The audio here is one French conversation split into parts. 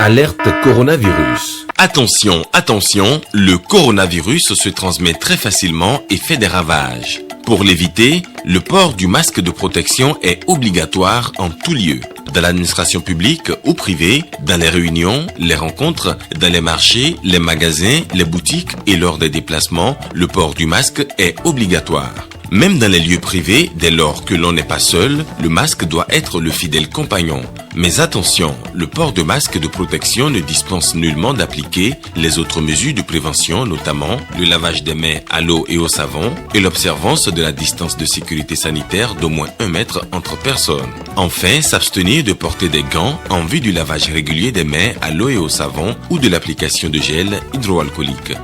Alerte coronavirus. Attention, attention, le coronavirus se transmet très facilement et fait des ravages. Pour l'éviter, le port du masque de protection est obligatoire en tout lieu. Dans l'administration publique ou privée, dans les réunions, les rencontres, dans les marchés, les magasins, les boutiques et lors des déplacements, le port du masque est obligatoire. Même dans les lieux privés, dès lors que l'on n'est pas seul, le masque doit être le fidèle compagnon. Mais attention, le port de masque de protection ne dispense nullement d'appliquer les autres mesures de prévention, notamment le lavage des mains à l'eau et au savon et l'observance de la distance de sécurité sanitaire d'au moins 1 mètre entre personnes. Enfin, s'abstenir de porter des gants en vue du lavage régulier des mains à l'eau et au savon ou de l'application de gel hydroalcoolique.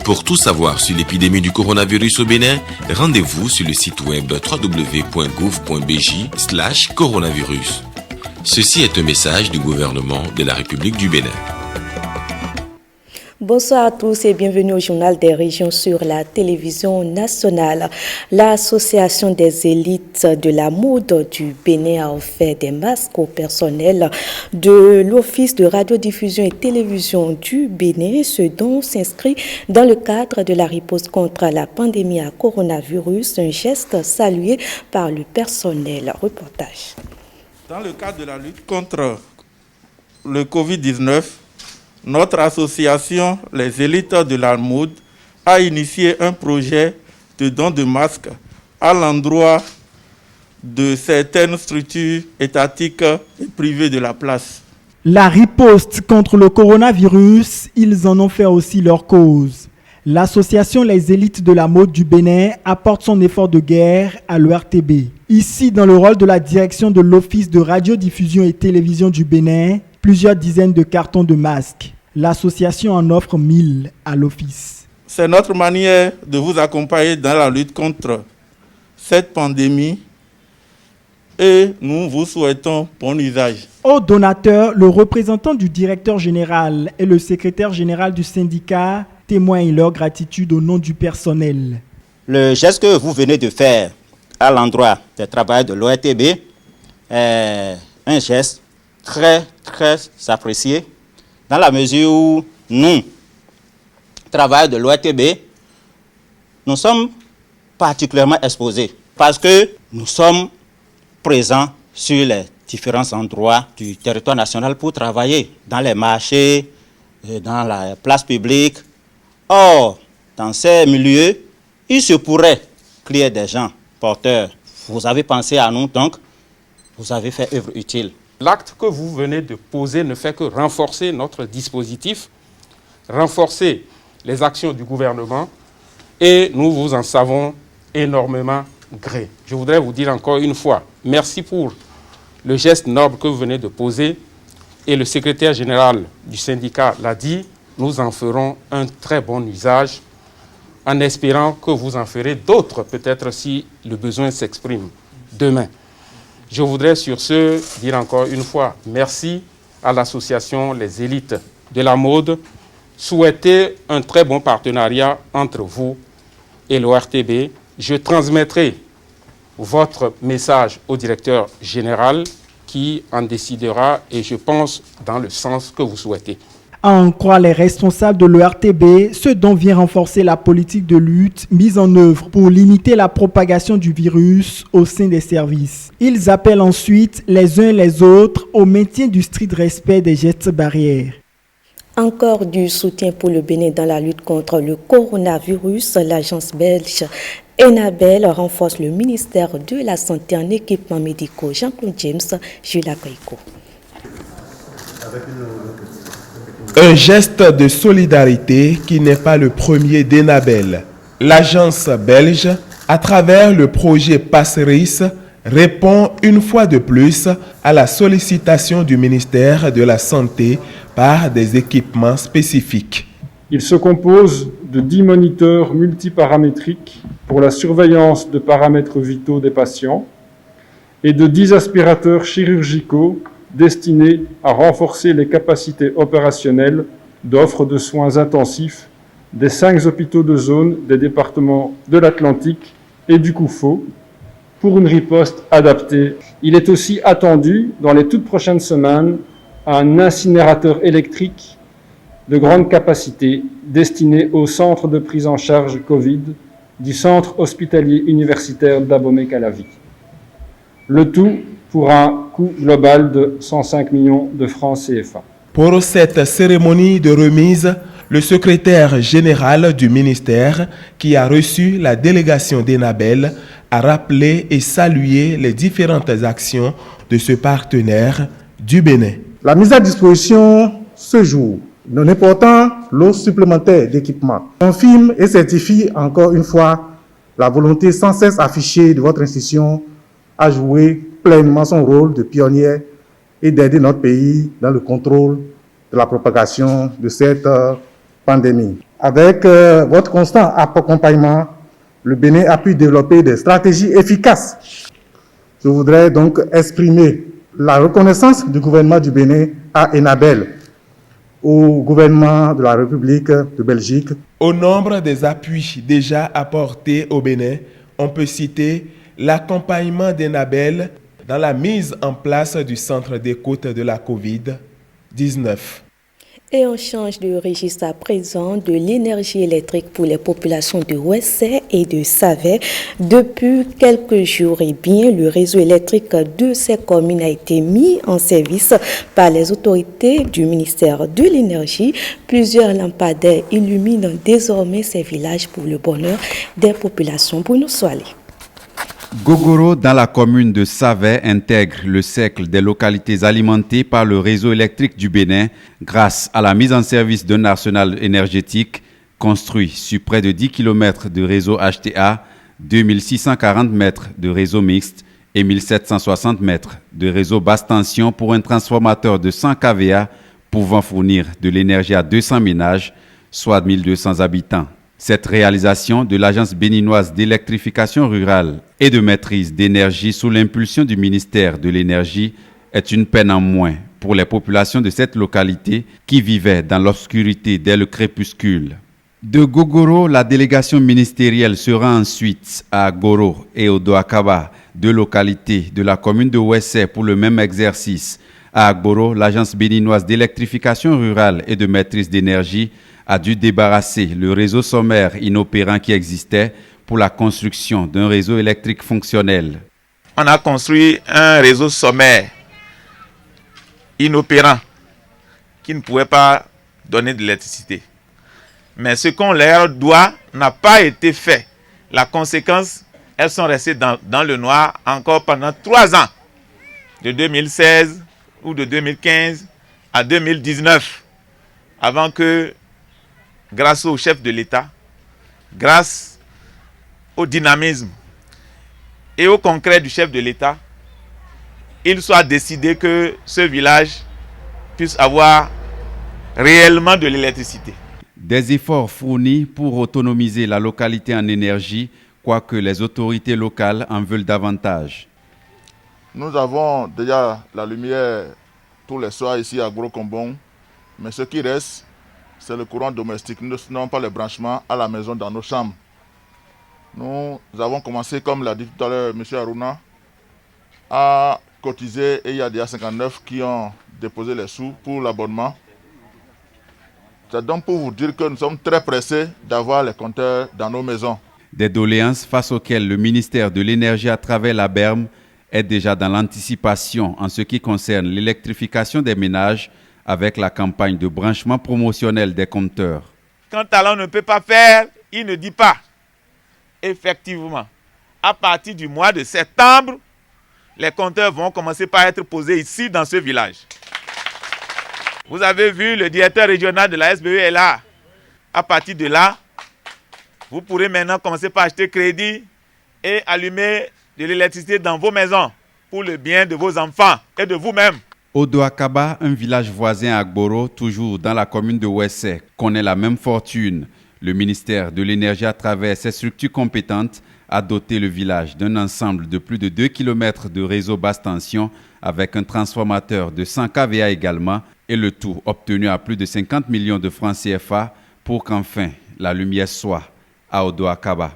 Pour tout savoir sur l'épidémie du coronavirus au Bénin, rendez-vous sur le site web www.gouv.bj/coronavirus. Ceci est un message du gouvernement de la République du Bénin. Bonsoir à tous et bienvenue au Journal des régions sur la télévision nationale. L'Association des élites de la mode du Bénin a offert des masques au personnel de l'Office de radiodiffusion et télévision du Bénin, ce dont s'inscrit dans le cadre de la riposte contre la pandémie à coronavirus, un geste salué par le personnel. Reportage. Dans le cadre de la lutte contre le Covid-19, notre association, les élites de la mode, a initié un projet de don de masques à l'endroit de certaines structures étatiques et privées de la place. La riposte contre le coronavirus, ils en ont fait aussi leur cause. L'association Les élites de la mode du Bénin apporte son effort de guerre à l'ORTB. Ici, dans le rôle de la direction de l'Office de radiodiffusion et télévision du Bénin, plusieurs dizaines de cartons de masques. L'association en offre 1000 à l'Office. C'est notre manière de vous accompagner dans la lutte contre cette pandémie et nous vous souhaitons bon usage. Aux donateurs, le représentant du directeur général et le secrétaire général du syndicat témoignent leur gratitude au nom du personnel. Le geste que vous venez de faire à l'endroit des travailleurs de l'ORTB est un geste très apprécié dans la mesure où nous, travailleurs de l'ORTB, nous sommes particulièrement exposés parce que nous sommes présents sur les différents endroits du territoire national pour travailler dans les marchés, dans la place publique. Or, dans ces milieux, il se pourrait qu'il y ait des gens porteurs. Vous avez pensé à nous, donc vous avez fait œuvre utile. L'acte que vous venez de poser ne fait que renforcer notre dispositif, renforcer les actions du gouvernement et nous vous en savons énormément gré. Je voudrais vous dire encore une fois, merci pour le geste noble que vous venez de poser et le secrétaire général du syndicat l'a dit, nous en ferons un très bon usage en espérant que vous en ferez d'autres, peut-être si le besoin s'exprime demain. Je voudrais sur ce dire encore une fois merci à l'association Les élites de la mode, souhaiter un très bon partenariat entre vous et l'ORTB. Je transmettrai votre message au directeur général qui en décidera et je pense dans le sens que vous souhaitez. À en croire les responsables de l'ORTB, ce dont vient renforcer la politique de lutte mise en œuvre pour limiter la propagation du virus au sein des services. Ils appellent ensuite les uns les autres au maintien du strict respect des gestes barrières. Encore du soutien pour le Bénin dans la lutte contre le coronavirus, l'agence belge Enabel renforce le ministère de la Santé en équipements médicaux. Jean-Claude James, Julia Koiko. Un geste de solidarité qui n'est pas le premier d'Enabel. L'agence belge, à travers le projet Passeris, répond une fois de plus à la sollicitation du ministère de la Santé par des équipements spécifiques. Il se compose de 10 moniteurs multiparamétriques pour la surveillance de paramètres vitaux des patients et de 10 aspirateurs chirurgicaux destinés à renforcer les capacités opérationnelles d'offre de soins intensifs des 5 hôpitaux de zone des départements de l'Atlantique et du Koufo pour une riposte adaptée. Il est aussi attendu dans les toutes prochaines semaines un incinérateur électrique de grande capacité destiné au centre de prise en charge Covid du centre hospitalier universitaire d'Abomey-Calavi. Le tout pour un coût global de 105 millions de francs CFA. Pour cette cérémonie de remise, le secrétaire général du ministère, qui a reçu la délégation d'Enabel, a rappelé et salué les différentes actions de ce partenaire du Bénin. La mise à disposition ce jour de n'importe lot supplémentaire d'équipement confirme et certifie encore une fois la volonté sans cesse affichée de votre institution à jouer pleinement son rôle de pionnière et d'aider notre pays dans le contrôle de la propagation de cette pandémie. Avec votre constant accompagnement, le Bénin a pu développer des stratégies efficaces. Je voudrais donc exprimer la reconnaissance du gouvernement du Bénin à Enabel, au gouvernement de la République de Belgique. Au nombre des appuis déjà apportés au Bénin, on peut citer l'accompagnement d'Enabel dans la mise en place du centre d'écoute de la COVID-19. Et on change de registre à présent de l'énergie électrique pour les populations de Ouessé et de Savet. Depuis quelques jours, le réseau électrique de ces communes a été mis en service par les autorités du ministère de l'Énergie. Plusieurs lampadaires illuminent désormais ces villages pour le bonheur des populations. Bruno Soalé. Gogoro, dans la commune de Savet, intègre le cercle des localités alimentées par le réseau électrique du Bénin grâce à la mise en service d'un arsenal énergétique construit sur près de 10 km de réseau HTA, 2640 mètres de réseau mixte et 1760 mètres de réseau basse tension pour un transformateur de 100 kVA pouvant fournir de l'énergie à 200 ménages, soit 1200 habitants. Cette réalisation de l'Agence béninoise d'électrification rurale et de maîtrise d'énergie sous l'impulsion du ministère de l'Énergie est une peine en moins pour les populations de cette localité qui vivaient dans l'obscurité dès le crépuscule. De Gogoro, la délégation ministérielle sera ensuite à Goro et au Doakaba, deux localités de la commune de Ouessé pour le même exercice. À Goro, l'Agence béninoise d'électrification rurale et de maîtrise d'énergie a dû débarrasser le réseau sommaire inopérant qui existait pour la construction d'un réseau électrique fonctionnel. On a construit un réseau sommaire inopérant qui ne pouvait pas donner de l'électricité. Mais ce qu'on leur doit n'a pas été fait. La conséquence, elles sont restées dans le noir encore pendant 3 ans, de 2016 ou de 2015 à 2019, avant que, grâce au chef de l'État, grâce au dynamisme et au concret du chef de l'État, il soit décidé que ce village puisse avoir réellement de l'électricité. Des efforts fournis pour autonomiser la localité en énergie, quoique les autorités locales en veulent davantage. Nous avons déjà la lumière tous les soirs ici à Gros-Combon, mais ce qui reste, c'est le courant domestique. Nous n'avons pas les branchements à la maison dans nos chambres. Nous avons commencé, comme l'a dit tout à l'heure M. Aruna, à cotiser et il y a déjà 59 qui ont déposé les sous pour l'abonnement. C'est donc pour vous dire que nous sommes très pressés d'avoir les compteurs dans nos maisons. Des doléances face auxquelles le ministère de l'Énergie à travers la BERM est déjà dans l'anticipation en ce qui concerne l'électrification des ménages avec la campagne de branchement promotionnel des compteurs. Quand Talon ne peut pas faire, il ne dit pas. Effectivement, à partir du mois de septembre, les compteurs vont commencer par être posés ici dans ce village. Vous avez vu, le directeur régional de la SBE est là. À partir de là, vous pourrez maintenant commencer par acheter crédit et allumer de l'électricité dans vos maisons pour le bien de vos enfants et de vous-même. Au Doakaba, un village voisin à Gboro, toujours dans la commune de Ouessé, connaît la même fortune. Le ministère de l'Énergie, à travers ses structures compétentes, a doté le village d'un ensemble de plus de 2 km de réseau basse tension avec un transformateur de 100 kVA également et le tout obtenu à plus de 50 millions de francs CFA pour qu'enfin la lumière soit à Odoakaba.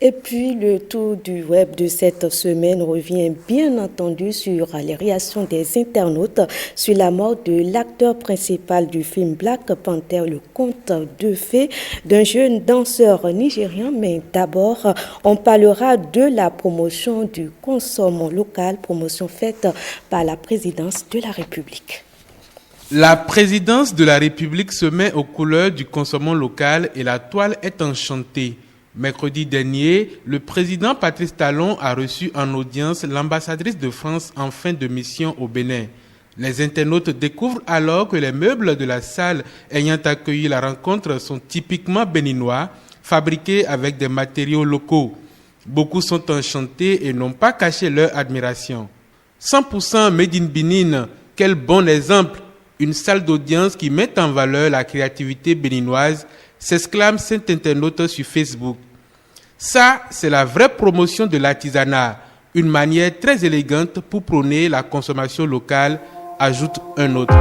Et puis, le tour du web de cette semaine revient bien entendu sur les réactions des internautes sur la mort de l'acteur principal du film Black Panther, le conte de fées d'un jeune danseur nigérien. Mais d'abord, on parlera de la promotion du consommation local, promotion faite par la présidence de la République. La présidence de la République se met aux couleurs du consommation local et la toile est enchantée. Mercredi dernier, le président Patrice Talon a reçu en audience l'ambassadrice de France en fin de mission au Bénin. Les internautes découvrent alors que les meubles de la salle ayant accueilli la rencontre sont typiquement béninois, fabriqués avec des matériaux locaux. Beaucoup sont enchantés et n'ont pas caché leur admiration. 100% Made in Benin, quel bon exemple! Une salle d'audience qui met en valeur la créativité béninoise, s'exclame cet internaute sur Facebook. Ça, c'est la vraie promotion de l'artisanat, une manière très élégante pour prôner la consommation locale, ajoute un autre.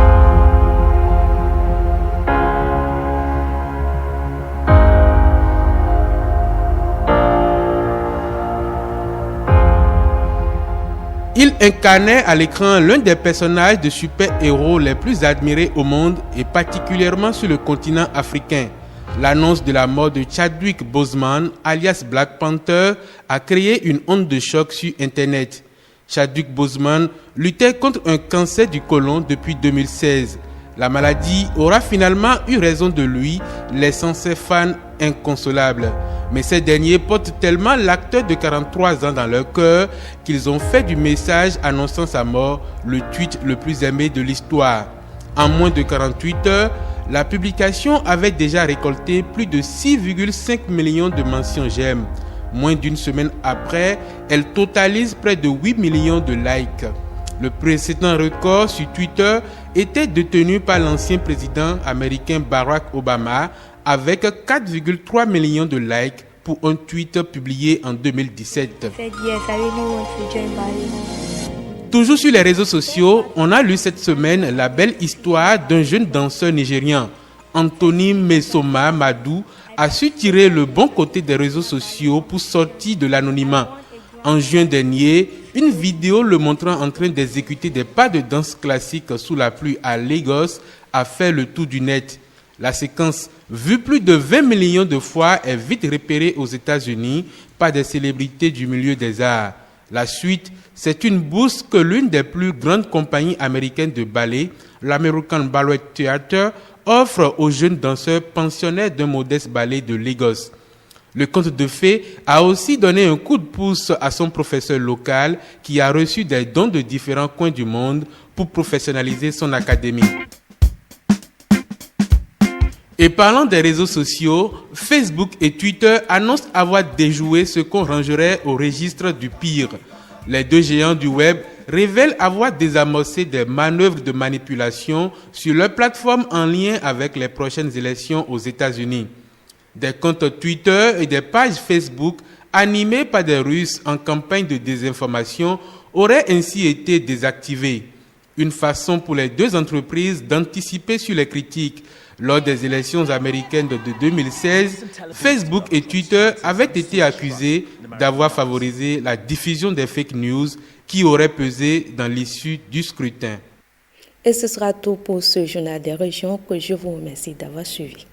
Il incarnait à l'écran l'un des personnages de super-héros les plus admirés au monde et particulièrement sur le continent africain. L'annonce de la mort de Chadwick Boseman, alias Black Panther, a créé une onde de choc sur Internet. Chadwick Boseman luttait contre un cancer du côlon depuis 2016. La maladie aura finalement eu raison de lui, laissant ses fans inconsolables. Mais ces derniers portent tellement l'acteur de 43 ans dans leur cœur qu'ils ont fait du message annonçant sa mort le tweet le plus aimé de l'histoire. En moins de 48 heures, la publication avait déjà récolté plus de 6,5 millions de mentions j'aime. Moins d'une semaine après, elle totalise près de 8 millions de likes. Le précédent record sur Twitter était détenu par l'ancien président américain Barack Obama avec 4,3 millions de likes pour un tweet publié en 2017. Toujours sur les réseaux sociaux, on a lu cette semaine la belle histoire d'un jeune danseur nigérien. Anthony Mesoma Madou a su tirer le bon côté des réseaux sociaux pour sortir de l'anonymat. En juin dernier, une vidéo le montrant en train d'exécuter des pas de danse classiques sous la pluie à Lagos a fait le tour du net. La séquence, vue plus de 20 millions de fois, est vite repérée aux États-Unis par des célébrités du milieu des arts. La suite, c'est une bourse que l'une des plus grandes compagnies américaines de ballet, l'American Ballet Theatre, offre aux jeunes danseurs pensionnaires d'un modeste ballet de Lagos. Le conte de fées a aussi donné un coup de pouce à son professeur local qui a reçu des dons de différents coins du monde pour professionnaliser son académie. Et parlant des réseaux sociaux, Facebook et Twitter annoncent avoir déjoué ce qu'on rangerait au registre du pire. Les deux géants du web révèlent avoir désamorcé des manœuvres de manipulation sur leur plateforme en lien avec les prochaines élections aux États-Unis. Des comptes Twitter et des pages Facebook animés par des Russes en campagne de désinformation auraient ainsi été désactivés. Une façon pour les deux entreprises d'anticiper sur les critiques. Lors des élections américaines de 2016, Facebook et Twitter avaient été accusés d'avoir favorisé la diffusion des fake news qui auraient pesé dans l'issue du scrutin. Et ce sera tout pour ce journal des régions que je vous remercie d'avoir suivi.